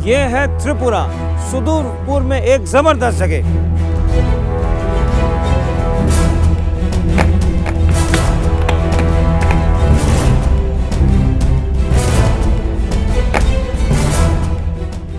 ये है त्रिपुरा, सुदूर पूर्व में एक जबरदस्त जगह।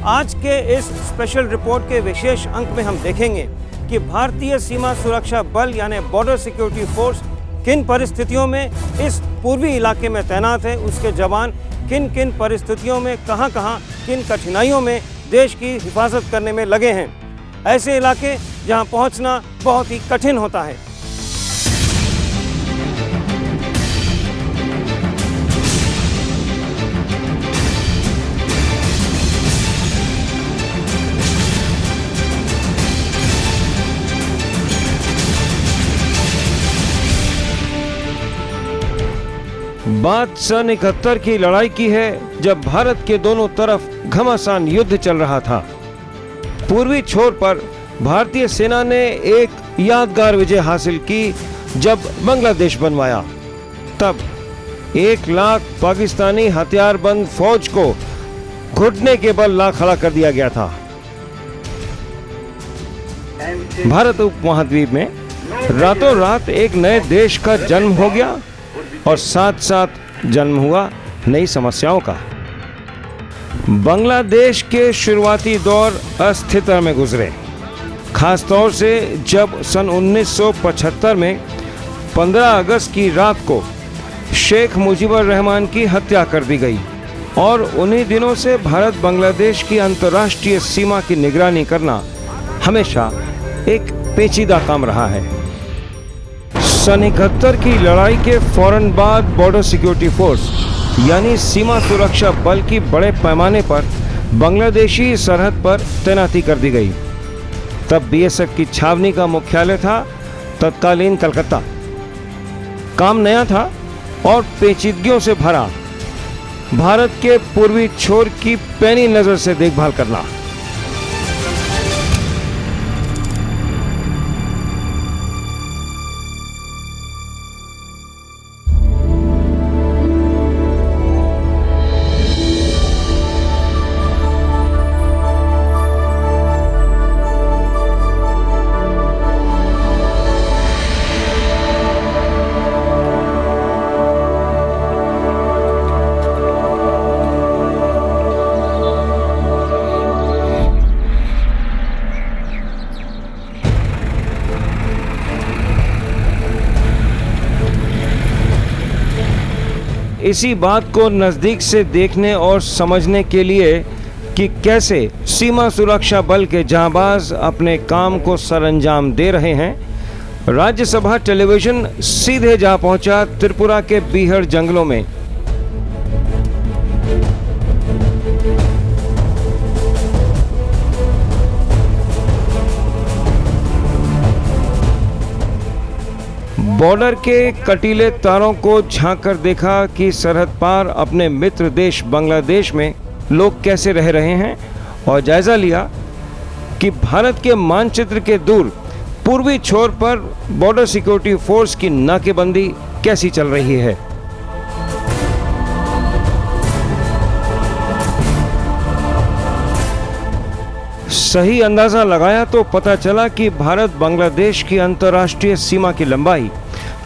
आज के इस स्पेशल रिपोर्ट के विशेष अंक में हम देखेंगे कि भारतीय सीमा सुरक्षा बल यानी बॉर्डर सिक्योरिटी फोर्स किन परिस्थितियों में इस पूर्वी इलाके में तैनात है, उसके जवान किन किन परिस्थितियों में कहां-कहां किन कठिनाइयों में देश की हिफाजत करने में लगे हैं। ऐसे इलाके जहां पहुंचना बहुत ही कठिन होता है। बात सन 71 की लड़ाई की है, जब भारत के दोनों तरफ घमासान युद्ध चल रहा था। पूर्वी छोर पर भारतीय सेना ने एक यादगार विजय हासिल की जब बांग्लादेश बनवाया। तब 1 लाख पाकिस्तानी हथियारबंद फौज को घुटने के बल ला खड़ा कर दिया गया था। भारत उपमहाद्वीप में रातों रात एक नए देश का जन्म हो गया और साथ साथ जन्म हुआ नई समस्याओं का। बांग्लादेश के शुरुआती दौर अस्थिरता में गुजरे, खास तौर से जब सन 1975 में 15 अगस्त की रात को शेख मुजीबुर रहमान की हत्या कर दी गई और उन्हीं दिनों से भारत बांग्लादेश की अंतर्राष्ट्रीय सीमा की निगरानी करना हमेशा एक पेचीदा काम रहा है। सन 71 की लड़ाई के फौरन बाद बॉर्डर सिक्योरिटी फोर्स यानी सीमा सुरक्षा बल की बड़े पैमाने पर बांग्लादेशी सरहद पर तैनाती कर दी गई। तब बीएसएफ की छावनी का मुख्यालय था तत्कालीन कलकत्ता। काम नया था और पेचीदगियों से भरा। भारत के पूर्वी छोर की पैनी नजर से देखभाल करना। इसी बात को नज़दीक से देखने और समझने के लिए कि कैसे सीमा सुरक्षा बल के जांबाज अपने काम को सरअंजाम दे रहे हैं, राज्यसभा टेलीविजन सीधे जा पहुंचा त्रिपुरा के बीहड़ जंगलों में। बॉर्डर के कटीले तारों को झांक कर देखा कि सरहद पार अपने मित्र देश बांग्लादेश में लोग कैसे रह रहे हैं और जायजा लिया कि भारत के मानचित्र के दूर पूर्वी छोर पर बॉर्डर सिक्योरिटी फोर्स की नाकेबंदी कैसी चल रही है। सही अंदाजा लगाया तो पता चला कि भारत बांग्लादेश की अंतर्राष्ट्रीय सीमा की लंबाई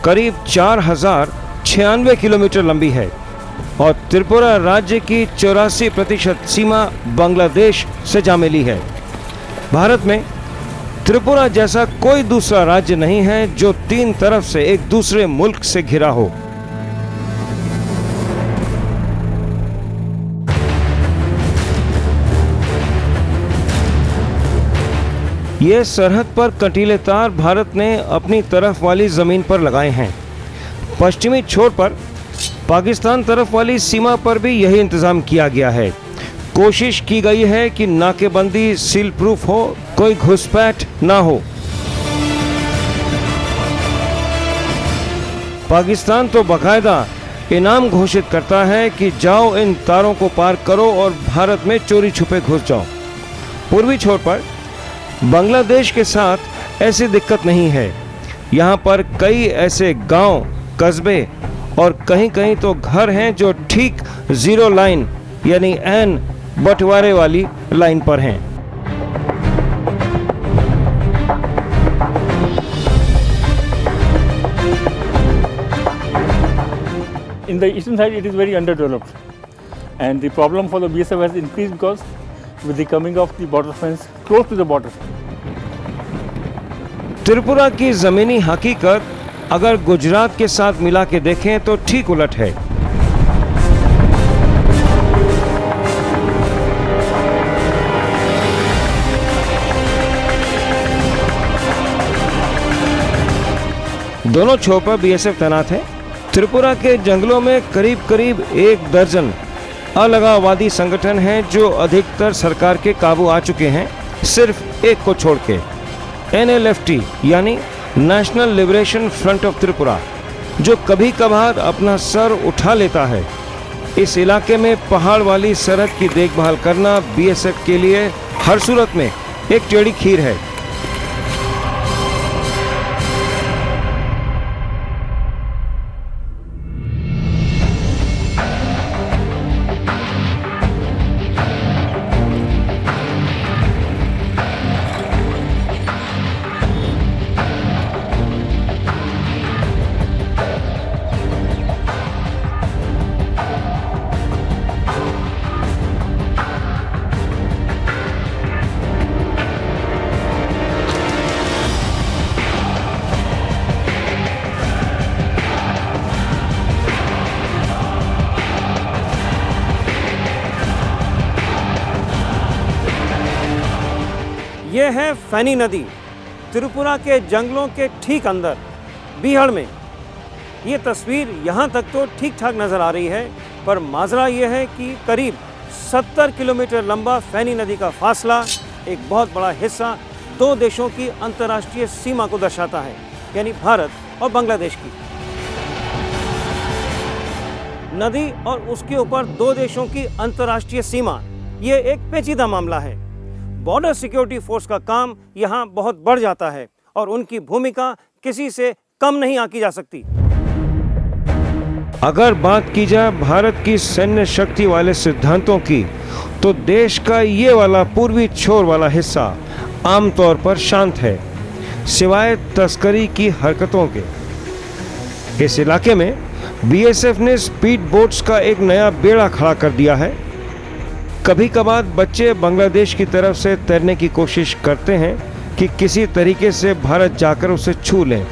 करीब 4096 किलोमीटर लंबी है और त्रिपुरा राज्य की 84% सीमा बांग्लादेश से जा मिली है। भारत में त्रिपुरा जैसा कोई दूसरा राज्य नहीं है जो 3 तरफ से एक दूसरे मुल्क से घिरा हो। ये सरहद पर कटीले तार भारत ने अपनी तरफ वाली जमीन पर लगाए हैं। पश्चिमी छोर पर पाकिस्तान तरफ वाली सीमा पर भी यही इंतजाम किया गया है। कोशिश की गई है कि नाकेबंदी सील प्रूफ हो, कोई घुसपैठ ना हो। पाकिस्तान तो बाकायदा इनाम घोषित करता है कि जाओ इन तारों को पार करो और भारत में चोरी छुपे घुस जाओ। पूर्वी छोर पर बांग्लादेश के साथ ऐसी दिक्कत नहीं है। यहाँ पर कई ऐसे गांव, कस्बे और कहीं कहीं तो घर हैं जो ठीक जीरो लाइन यानी एन बंटवारे वाली लाइन पर हैं। In the eastern side, it is very underdeveloped, and the problem for the BSF has increased because with the coming of the border fence close to the border. Tripura की जमीनी हकीकत अगर गुजरात के साथ मिला के देखें तो ठीक उलट है। दोनों छोर पर बीएसएफ तैनात है। त्रिपुरा के जंगलों में करीब करीब 1 दर्जन अलगाववादी संगठन हैं जो अधिकतर सरकार के काबू आ चुके हैं, सिर्फ एक को छोड़ के। NLFT यानी national liberation front of Tripura, जो कभी कभार अपना सर उठा लेता है। इस इलाके में पहाड़ वाली सरहद की देखभाल करना बीएसएफ के लिए हर सूरत में एक टेढ़ी खीर है। ये है फैनी नदी, त्रिपुरा के जंगलों के ठीक अंदर बीहड़ में। ये तस्वीर यहाँ तक तो ठीक ठाक नज़र आ रही है, पर माजरा ये है कि करीब 70 किलोमीटर लंबा फैनी नदी का फासला एक बहुत बड़ा हिस्सा 2 देशों की अंतर्राष्ट्रीय सीमा को दर्शाता है, यानी भारत और बांग्लादेश की। नदी और उसके ऊपर 2 देशों की अंतर्राष्ट्रीय सीमा, ये एक पेचीदा मामला है। बॉर्डर सिक्योरिटी फोर्स का काम यहाँ बहुत बढ़ जाता है और उनकी भूमिका किसी से कम नहीं आंकी जा सकती। अगर बात की जाए भारत की सैन्य शक्ति वाले सिद्धांतों की, तो देश का ये वाला पूर्वी छोर वाला हिस्सा आमतौर पर शांत है, सिवाय तस्करी की हरकतों के। इस इलाके में बीएसएफ ने स्पीड बोट्स का एक नया बेड़ा खड़ा कर दिया है। कभी कभार बच्चे बांग्लादेश की तरफ से तैरने की कोशिश करते हैं कि किसी तरीके से भारत जाकर उसे छू लें,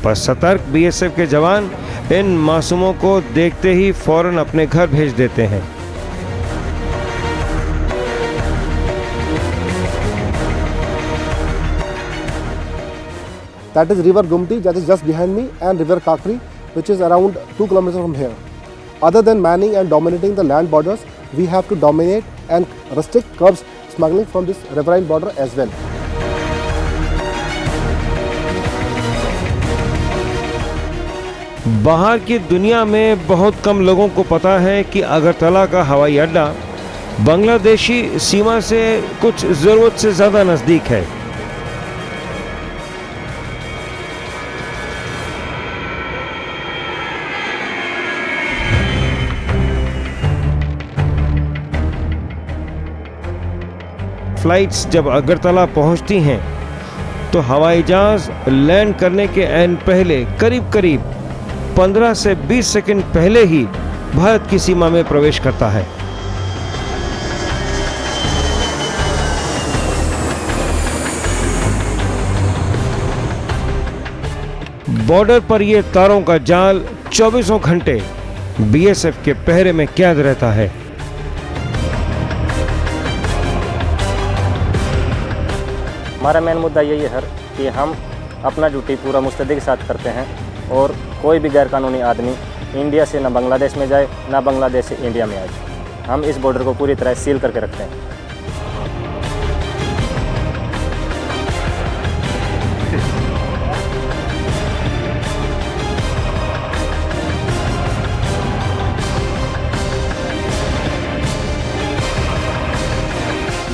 पर सतर्क बीएसएफ के जवान इन मासूमों को देखते ही फौरन अपने घर भेज देते हैं। That is River Gumti, that is just behind me, and River Kakri, which is around 2 kilometers from here. Other than manning and dominating the land borders, we have to dominate and restrict curbs smuggling from this riverine border as well. बाहर की दुनिया में बहुत कम लोगों को पता है कि अगरतला का हवाई अड्डा बांग्लादेशी सीमा से कुछ ज़रूरत से ज़्यादा नज़दीक है। फ्लाइट्स जब अगरतला पहुंचती हैं तो हवाई जहाज लैंड करने के ऐन पहले करीब 15 से 20 सेकंड पहले ही भारत की सीमा में प्रवेश करता है। बॉर्डर पर ये तारों का जाल 24 घंटे बीएसएफ के पहरे में कैद रहता है। हमारा मेन मुद्दा यही है कि हम अपना ड्यूटी पूरा मुस्तैदी के साथ करते हैं और कोई भी गैरकानूनी आदमी इंडिया से ना बांग्लादेश में जाए, ना बांग्लादेश से इंडिया में आए। हम इस बॉर्डर को पूरी तरह सील करके रखते हैं।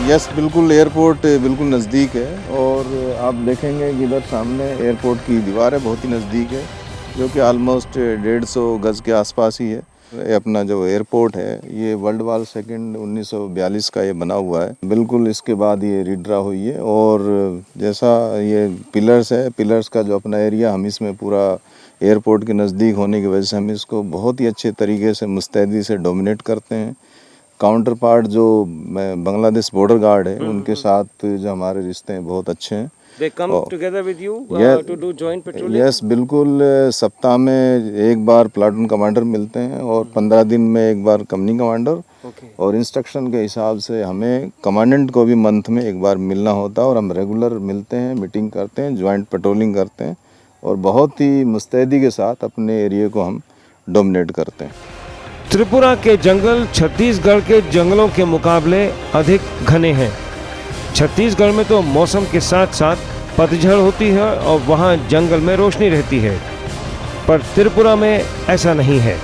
यस, बिल्कुल एयरपोर्ट बिल्कुल नज़दीक है और आप देखेंगे कि इधर सामने एयरपोर्ट की दीवार है, बहुत ही नज़दीक है, जो कि ऑलमोस्ट 150 गज़ के आसपास ही है। ये अपना जो एयरपोर्ट है ये वर्ल्ड वार सेकंड 1942 का ये बना हुआ है। बिल्कुल इसके बाद ये रिड्रा हुई है और जैसा ये पिलर्स है, पिलर्स का जो अपना एरिया हम इसमें पूरा एयरपोर्ट के नज़दीक होने की वजह से हम इसको बहुत ही अच्छे तरीके से मुस्तैदी से डोमिनेट करते हैं। काउंटर पार्ट जो बांग्लादेश बॉर्डर गार्ड है उनके साथ जो हमारे रिश्ते हैं बहुत अच्छे हैं। They come Oh. together with you Yeah. to do joint patrolling? Yes बिल्कुल, सप्ताह में एक बार प्लाटून कमांडर मिलते हैं और 15 दिन में एक बार कंपनी कमांडर। Okay. और इंस्ट्रक्शन के हिसाब से हमें कमांडेंट को भी मंथ में एक बार मिलना होता है और हम रेगुलर मिलते हैं, मीटिंग करते हैं, ज्वाइंट पेट्रोलिंग करते हैं और बहुत ही मुस्तैदी के साथ अपने एरिया को हम डोमिनेट करते हैं। त्रिपुरा के जंगल छत्तीसगढ़ के जंगलों के मुकाबले अधिक घने हैं। छत्तीसगढ़ में तो मौसम के साथ साथ पतझड़ होती है और वहाँ जंगल में रोशनी रहती है, पर त्रिपुरा में ऐसा नहीं है।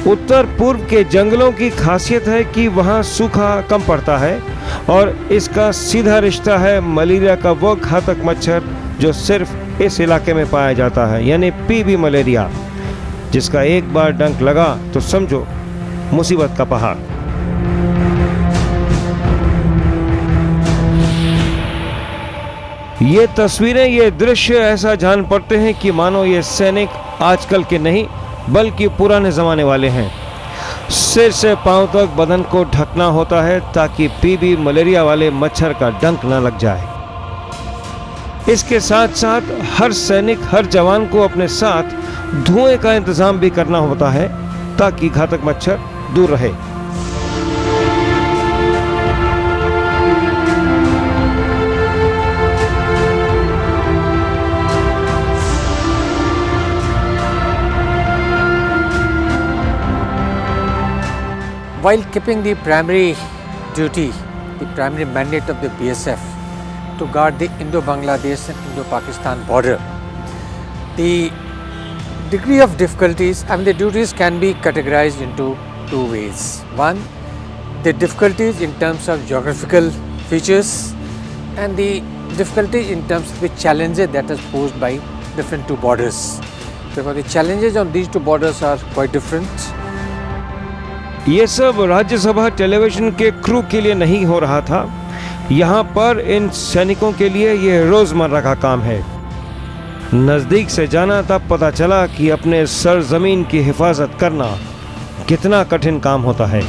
उत्तर पूर्व के जंगलों की खासियत है कि वहाँ सूखा कम पड़ता है और इसका सीधा रिश्ता है मलेरिया का वो घातक मच्छर जो सिर्फ इस इलाके में पाया जाता है, यानी पीबी मलेरिया, जिसका एक बार डंक लगा तो समझो मुसीबत का पहाड़। ये तस्वीरें, ये दृश्य ऐसा जान पड़ते हैं कि मानो ये सैनिक आजकल के नहीं बल्कि पुराने ज़माने वाले हैं। सिर से पांव तक बदन को ढकना होता है ताकि पीबी मलेरिया वाले मच्छर का डंक न लग जाए। इसके साथ साथ हर सैनिक, हर जवान को अपने साथ धुएं का इंतजाम भी करना होता है ताकि घातक मच्छर दूर रहे। While keeping the primary duty, the primary mandate of the BSF to guard the Indo-Bangladesh and Indo-Pakistan border, the degree of difficulties, the duties can be categorized into two ways. One, the difficulties in terms of geographical features and the difficulties in terms of the challenges that is posed by different two borders. Because the challenges on these two borders are quite different. ये सब Rajya Sabha television के crew के लिए नहीं हो रहा था, यहाँ पर इन सैनिकों के लिए ये रोजमर्रा का काम है। नजदीक से जाना तब पता चला कि अपने सरजमीन की हिफाजत करना कितना कठिन काम होता है।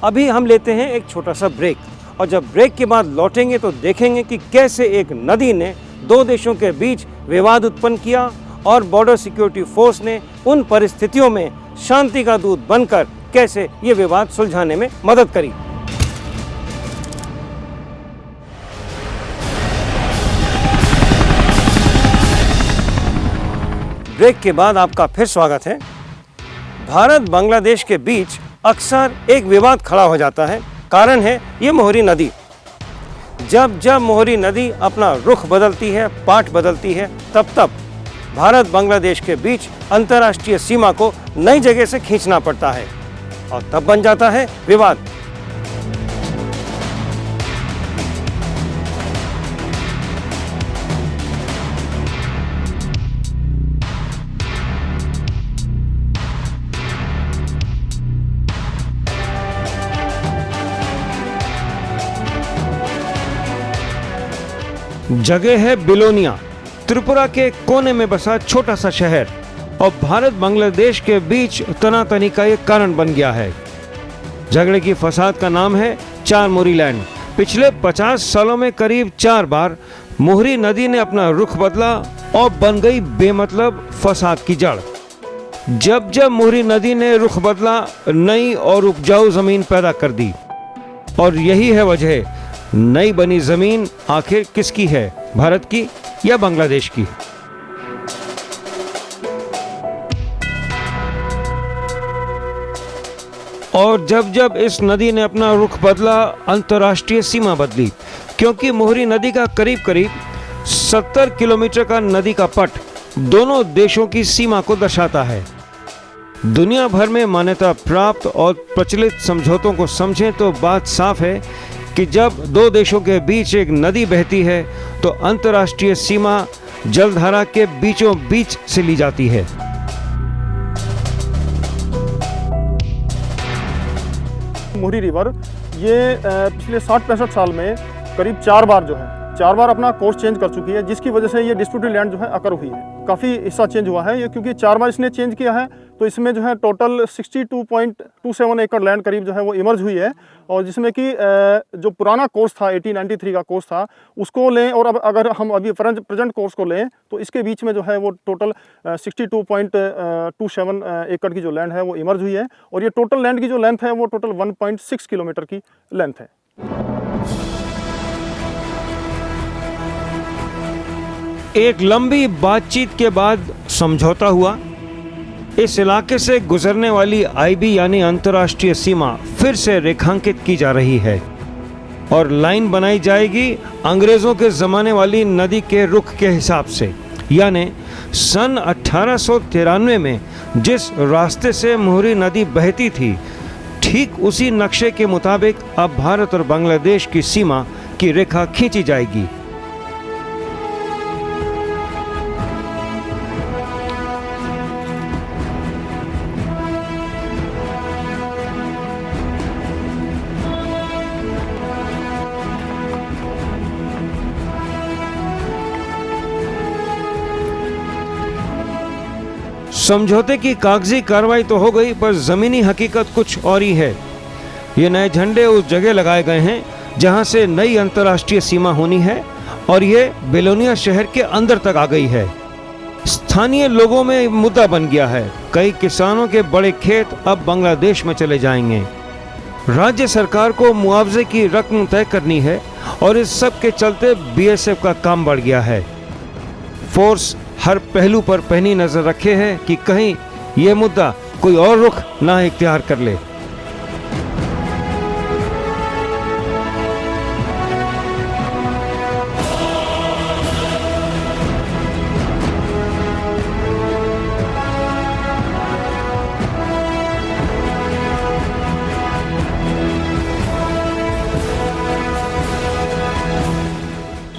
अभी हम लेते हैं एक छोटा सा ब्रेक, और जब ब्रेक के बाद लौटेंगे तो देखेंगे कि कैसे एक नदी ने दो देशों के बीच विवाद उत्पन्न किया और बॉर्डर सिक्योरिटी फोर्स ने उन परिस्थितियों में शांति का दूत बनकर कैसे ये विवाद सुलझाने में मदद करी। ब्रेक के बाद आपका फिर स्वागत है। भारत बांग्लादेश के बीच अक्सर एक विवाद खड़ा हो जाता है। कारण है ये मोहरी नदी। जब जब मोहरी नदी अपना रुख बदलती है, पाठ बदलती है, तब भारत बांग्लादेश के बीच अंतर्राष्ट्रीय सीमा को नई जगह से खींचना पड़ता है और तब बन जाता है विवाद। जगह है बिलोनिया, त्रिपुरा के कोने में बसा छोटा सा शहर, और भारत बांग्लादेश के बीच तनातनी का एक कारण बन गया है। झगड़े की फसाद का नाम है चार मोरी लैंड। पिछले 50 सालों में करीब 4 बार मोहरी नदी ने अपना रुख बदला और बन गई बेमतलब फसाद की जड़। जब जब मोहरी नदी ने रुख बदला, नई और उपजाऊ जमीन पैदा कर दी, और यही है वजह, नई बनी जमीन आखिर किसकी है, भारत की या बांग्लादेश की? और जब जब इस नदी ने अपना रुख बदला, अंतर्राष्ट्रीय सीमा बदली, क्योंकि मोहरी नदी का करीब करीब 70 किलोमीटर का नदी का पट दोनों देशों की सीमा को दर्शाता है। दुनिया भर में मान्यता प्राप्त और प्रचलित समझौतों को समझें तो बात साफ है कि जब दो देशों के बीच एक नदी बहती है तो अंतर्राष्ट्रीय सीमा जलधारा के बीचों बीच से ली जाती है। मोहरी रिवर ये पिछले 60-65 साल में करीब 4 बार अपना कोर्स चेंज कर चुकी है, जिसकी वजह से ये डिस्प्यूटेड लैंड जो है अकर हुई है। काफ़ी हिस्सा चेंज हुआ है ये, क्योंकि 4 बार इसने चेंज किया है, तो इसमें जो है टोटल 62.27 एकड़ लैंड करीब जो है वो इमर्ज हुई है। और जिसमें कि जो पुराना कोर्स था 1893 का कोर्स था उसको लें, और अब अगर हम अभी प्रेजेंट कोर्स को लें तो इसके बीच में जो है वो टोटल 62.27 एकड़ की जो लैंड है वो इमर्ज हुई है। और ये टोटल लैंड की जो लेंथ है वो टोटल 1.6 किलोमीटर की लेंथ है। एक लंबी बातचीत के बाद समझौता हुआ। इस इलाके से गुजरने वाली आईबी यानी अंतर्राष्ट्रीय सीमा फिर से रेखांकित की जा रही है और लाइन बनाई जाएगी अंग्रेजों के जमाने वाली नदी के रुख के हिसाब से। यानी सन 1893 में जिस रास्ते से मोहरी नदी बहती थी, ठीक उसी नक्शे के मुताबिक अब भारत और बांग्लादेश की सीमा की रेखा खींची जाएगी। समझौते की कागजी कार्रवाई तो हो गई, पर जमीनी हकीकत कुछ और ही है। ये नए झंडे उस जगह लगाए गए हैं जहां से नई अंतर्राष्ट्रीय सीमा होनी है, और ये बेलोनिया शहर के अंदर तक आ गई है। स्थानीय लोगों में मुद्दा बन गया है। कई किसानों के बड़े खेत अब बांग्लादेश में चले जाएंगे। राज्य सरकार को मुआवजे की रकम तय करनी है, और इस सब के चलते बीएसएफ का काम बढ़ गया है। फोर्स हर पहलू पर पैनी नजर रखे है कि कहीं यह मुद्दा कोई और रुख ना इख्तियार कर ले।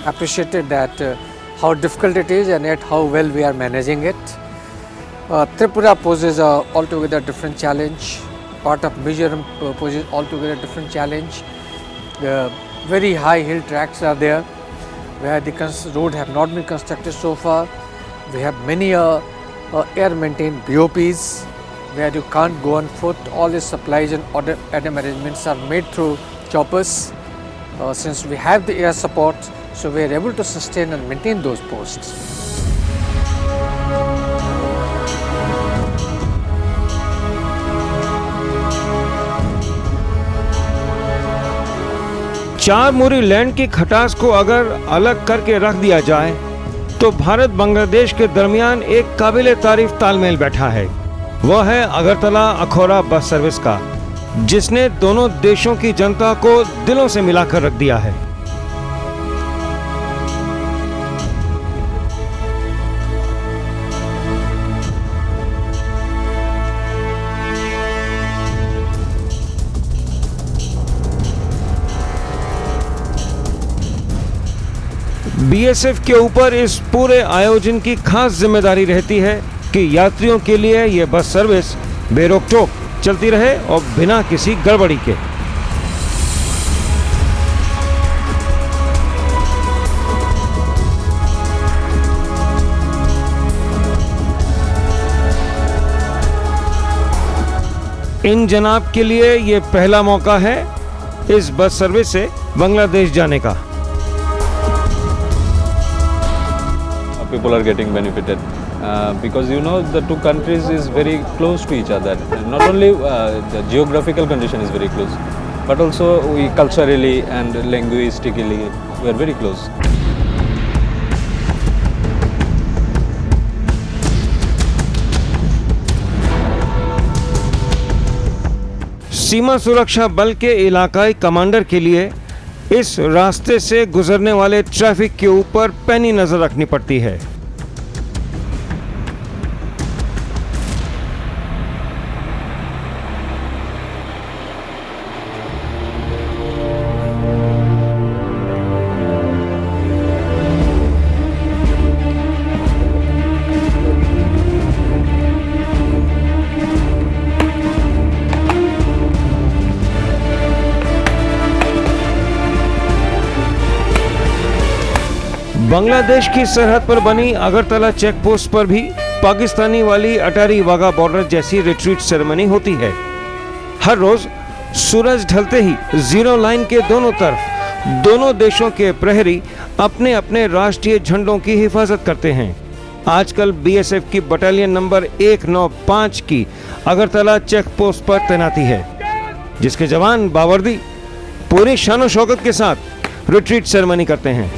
Appreciated that how difficult it is and yet how well we are managing it. Tripura poses a altogether different challenge. Part of Mizoram poses altogether different challenge. Very high hill tracts are there where the road have not been constructed so far. We have many air maintained BOPs where you can't go on foot. All the supplies and ADM arrangements are made through choppers. Since we have the air support, so we are able to sustain and maintain those posts. चार मोरी land की खटास को अगर अलग करके रख दिया जाए तो भारत बांग्लादेश के दरमियान एक काबिले तारीफ तालमेल बैठा है। वह है अगरतला अखौरा बस सर्विस का, जिसने दोनों देशों की जनता को दिलों से मिलाकर रख दिया है। बीएसएफ के ऊपर इस पूरे आयोजन की खास जिम्मेदारी रहती है कि यात्रियों के लिए यह बस सर्विस बेरोक-टोक चलती रहे और बिना किसी गड़बड़ी के। इन जनाब के लिए ये पहला मौका है इस बस सर्विस से बांग्लादेश जाने का। People are getting benefited because you know the two countries is very close to each other. Not only the geographical condition is very close, but also we culturally and linguistically we are very close. सीमा सुरक्षा बल के इलाकाई commander के लिए इस रास्ते से गुजरने वाले ट्रैफिक के ऊपर पैनी नजर रखनी पड़ती है। बांग्लादेश की सरहद पर बनी अगरतला चेक पोस्ट पर भी पाकिस्तानी वाली अटारी वाघा बॉर्डर जैसी रिट्रीट सेरेमनी होती है। हर रोज सूरज ढलते ही जीरो लाइन के दोनों तरफ दोनों देशों के प्रहरी अपने अपने राष्ट्रीय झंडों की हिफाजत करते हैं। आजकल बीएसएफ की बटालियन नंबर 195 की अगरतला चेक पोस्ट पर तैनाती है, जिसके जवान बावर्दी पूरी शान शौकत के साथ रिट्रीट सेरेमनी करते हैं।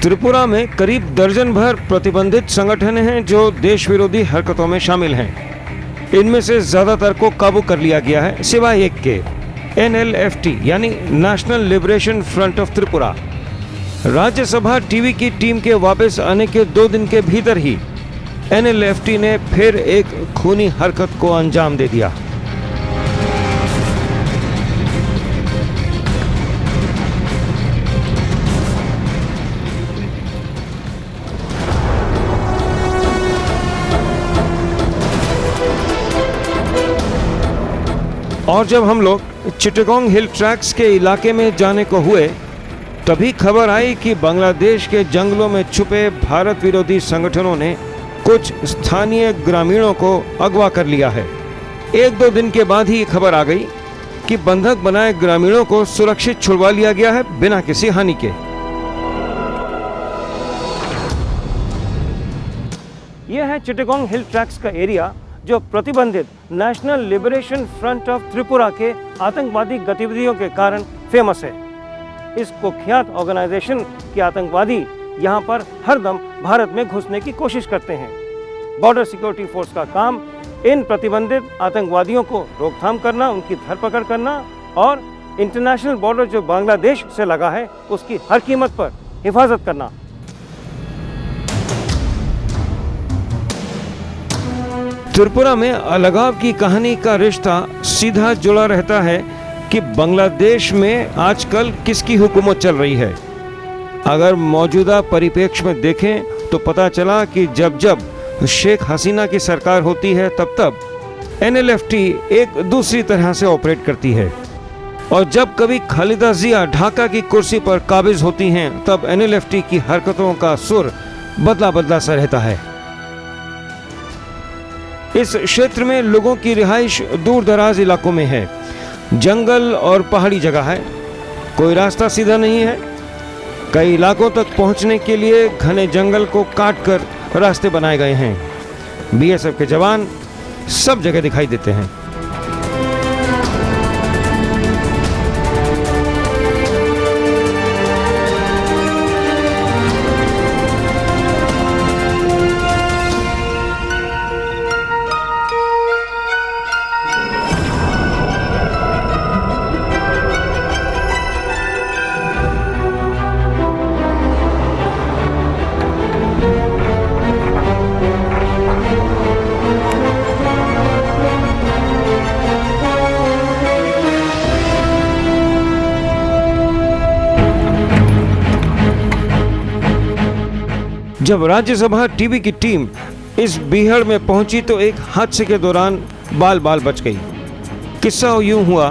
त्रिपुरा में करीब दर्जन भर प्रतिबंधित संगठन हैं जो देश विरोधी हरकतों में शामिल हैं। इनमें से ज्यादातर को काबू कर लिया गया है, सिवाय एक के, NLFT यानी national liberation front of Tripura. Rajya Sabha TV की टीम के वापस आने के 2 दिन के भीतर ही NLFT ने फिर एक खूनी हरकत को अंजाम दे दिया। और जब हम लोग चिटगोंग हिल ट्रैक्स के इलाके में जाने को हुए, तभी खबर आई कि बांग्लादेश के जंगलों में छुपे भारत विरोधी संगठनों ने कुछ स्थानीय ग्रामीणों को अगवा कर लिया है। 1-2 दिन के बाद ही खबर आ गई कि बंधक बनाए ग्रामीणों को सुरक्षित छुड़वा लिया गया है बिना किसी हानि के। यह है चिटगोंग हिल ट्रैक्स का एरिया, जो प्रतिबंधित national liberation front of Tripura के आतंकवादी गतिविधियों के कारण फेमस है। इस कुख्यात ऑर्गेनाइजेशन के आतंकवादी यहाँ पर हरदम भारत में घुसने की कोशिश करते हैं। बॉर्डर सिक्योरिटी फोर्स का काम इन प्रतिबंधित आतंकवादियों को रोकथाम करना, उनकी धरपकड़ करना और इंटरनेशनल बॉर्डर जो बांग्लादेश से लगा है उसकी हर कीमत पर हिफाजत करना। त्रिपुरा में अलगाव की कहानी का रिश्ता सीधा जुड़ा रहता है कि बांग्लादेश में आजकल किसकी हुकूमत चल रही है। अगर मौजूदा परिप्रेक्ष्य में देखें तो पता चला कि जब जब शेख हसीना की सरकार होती है तब NLFT एक दूसरी तरह से ऑपरेट करती है, और जब कभी खालिदा जिया ढाका की कुर्सी पर काबिज होती हैं तब NLFT की हरकतों का सुर बदला बदला सा रहता है। इस क्षेत्र में लोगों की रिहाइश दूर दराज इलाकों में है, जंगल और पहाड़ी जगह है, कोई रास्ता सीधा नहीं है। कई इलाकों तक पहुंचने के लिए घने जंगल को काटकर रास्ते बनाए गए हैं। BSF के जवान सब जगह दिखाई देते हैं। जब राज्यसभा टीवी की टीम इस बीहड़ में पहुंची तो एक हादसे के दौरान बाल बाल बच गई। किस्सा यूं हुआ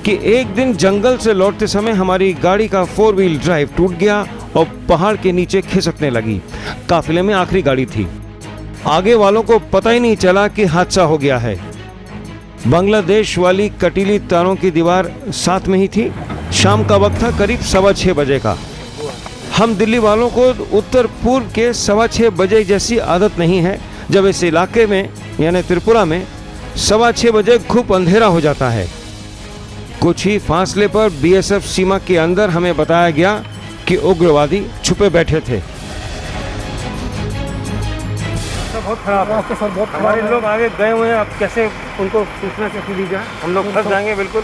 कि एक दिन जंगल से लौटते समय हमारी गाड़ी का 4 व्हील ड्राइव टूट गया और पहाड़ के नीचे खिसकने लगी। काफिले में आखिरी गाड़ी थी। आगे वालों को पता ही नहीं चला कि हादसा हो गया है। बांग्लादेश वाली कटीली तारों की दीवार साथ में ही थी। शाम का वक्त था, करीब 6:15 बजे का। हम दिल्ली वालों को उत्तर पूर्व के 6:15 बजे जैसी आदत नहीं है, जब इस इलाके में यानी त्रिपुरा में 6:15 बजे खूब अंधेरा हो जाता है। कुछ ही फासले पर बीएसएफ सीमा के अंदर हमें बताया गया कि उग्रवादी छुपे बैठे थे। बहुत खराब रास्ता सर, बहुत हमारे लोग आगे गए हुए हैं, अब कैसे उनको सूचना कैसे दी जाए? हम लोग फंस जाएंगे बिल्कुल।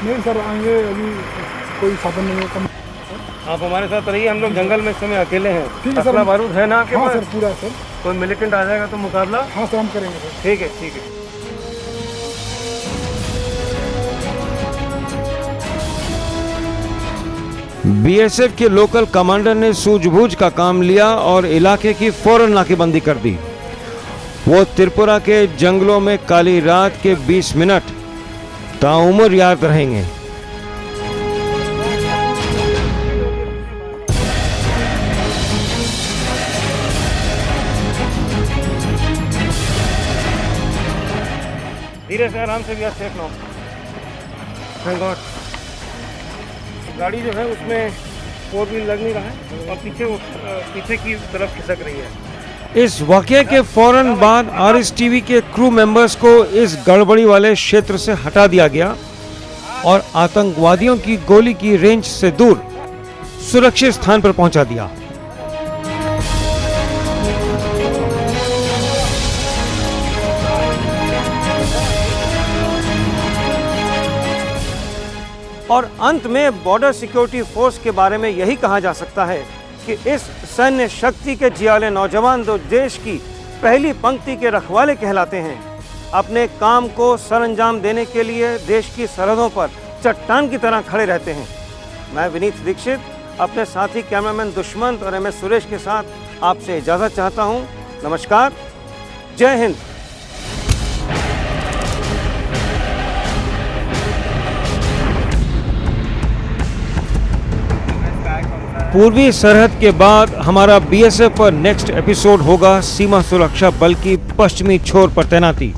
नहीं सर, आएंगे, अभी कोई साधन नहीं है। आप हमारे साथ रहिए, हम लोग जंगल में इस समय अकेले हैं। ठीक है सर। असला बारूद है ना आपके हाँ पास? सर, पूरा सर। कोई मिलिटेंट आ जाएगा तो मुकाबला? हाँ सर, हम करेंगे सर। ठीक है, ठीक है। बीएसएफ के लोकल कमांडर ने सूझबूझ का काम लिया और इलाके की फौरन नाकेबंदी कर दी। वो त्रिपुरा के जंगलों में काली रात के 20 मिनट ताउम्र याद रहेंगे। धीरे से, आराम से, भी सेफ नो। Thank God. गाड़ी जो है उसमें 4 व्हील लग नहीं रहा है और पीछे की तरफ खिसक रही है। इस वाकये के फौरन बाद आरएसटीवी के क्रू मेंबर्स को इस गड़बड़ी वाले क्षेत्र से हटा दिया गया और आतंकवादियों की गोली की रेंज से दूर सुरक्षित स्थान पर पहुंचा दिया। और अंत में बॉर्डर सिक्योरिटी फोर्स के बारे में यही कहा जा सकता है कि इस सैन्य शक्ति के जियाले नौजवान तो देश की पहली पंक्ति के रखवाले कहलाते हैं। अपने काम को सरअंजाम देने के लिए देश की सरहदों पर चट्टान की तरह खड़े रहते हैं। मैं विनीत दीक्षित अपने साथी कैमरामैन दुष्मंत और MS सुरेश के साथ आपसे इजाज़त चाहता हूँ। नमस्कार, जय हिंद। पूर्वी सरहद के बाद हमारा बीएसएफ पर नेक्स्ट एपिसोड होगा सीमा सुरक्षा बल की पश्चिमी छोर पर तैनाती।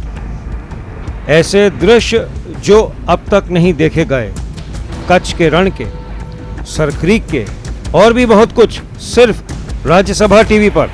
ऐसे दृश्य जो अब तक नहीं देखे गए, कच्छ के रण के, सरक्रीक के और भी बहुत कुछ, सिर्फ राज्यसभा टीवी पर।